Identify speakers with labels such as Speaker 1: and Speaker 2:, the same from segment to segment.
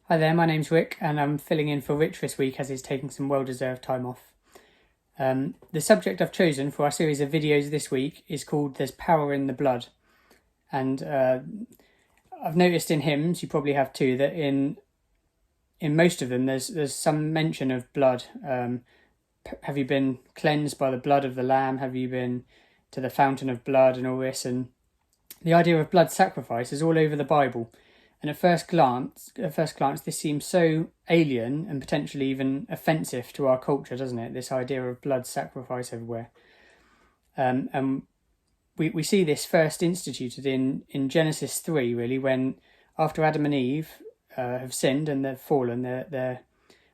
Speaker 1: Hi there, my name's Rick and I'm filling in for Rich this week as he's taking some well-deserved time off. The subject I've chosen for our series of videos this week is called There's Power in the Blood. And I've noticed in hymns, you probably have too, that in most of them there's some mention of blood. Have you been cleansed by the blood of the Lamb? Have you been to the fountain of blood and all this? And the idea of blood sacrifice is all over the Bible. And at first glance, this seems so alien and potentially even offensive to our culture, doesn't it? This idea of blood sacrifice everywhere. And we see this first instituted in Genesis 3, really, when after Adam and Eve have sinned and they've fallen, they're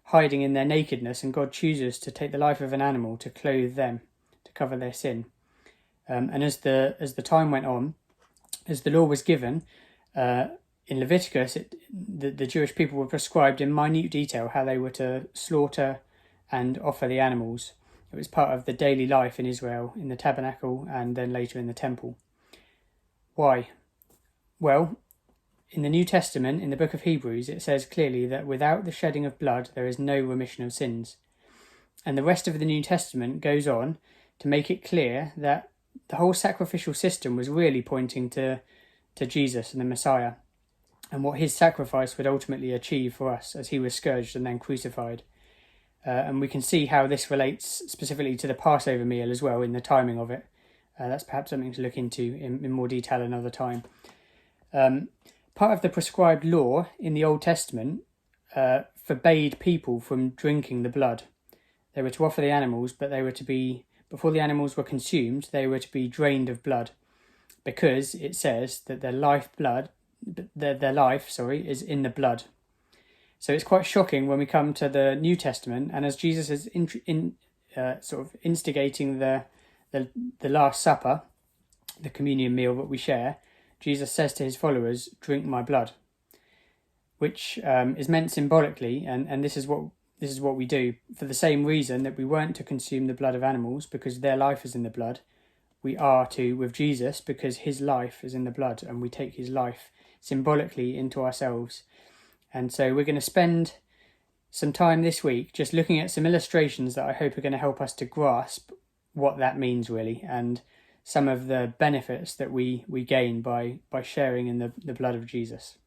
Speaker 1: hiding in their nakedness, and God chooses to take the life of an animal to clothe them, to cover their sin. And as the time went on, as the law was given, in Leviticus, the Jewish people were prescribed in minute detail how they were to slaughter and offer the animals. It was part of the daily life in Israel, in the tabernacle and then later in the temple. Why? Well, in the New Testament, in the book of Hebrews, it says clearly that without the shedding of blood, there is no remission of sins. And the rest of the New Testament goes on to make it clear that the whole sacrificial system was really pointing to Jesus and the Messiah, and what his sacrifice would ultimately achieve for us as he was scourged and then crucified. And we can see how this relates specifically to the Passover meal as well in the timing of it. That's perhaps something to look into in more detail another time. Part of the prescribed law in the Old Testament forbade people from drinking the blood. They were to offer the animals, but they were to be, before the animals were consumed, they were to be drained of blood, because it says that their life is in the blood. So it's quite shocking when we come to the New Testament, and as Jesus is sort of instigating the Last Supper, the communion meal that we share, Jesus says to his followers, "Drink my blood," which is meant symbolically, and this is what we do for the same reason that we weren't to consume the blood of animals because their life is in the blood. We are to with Jesus because his life is in the blood, and we take his life symbolically into ourselves. And so we're going to spend some time this week just looking at some illustrations that I hope are going to help us to grasp what that means really, and some of the benefits that we gain by sharing in the blood of Jesus.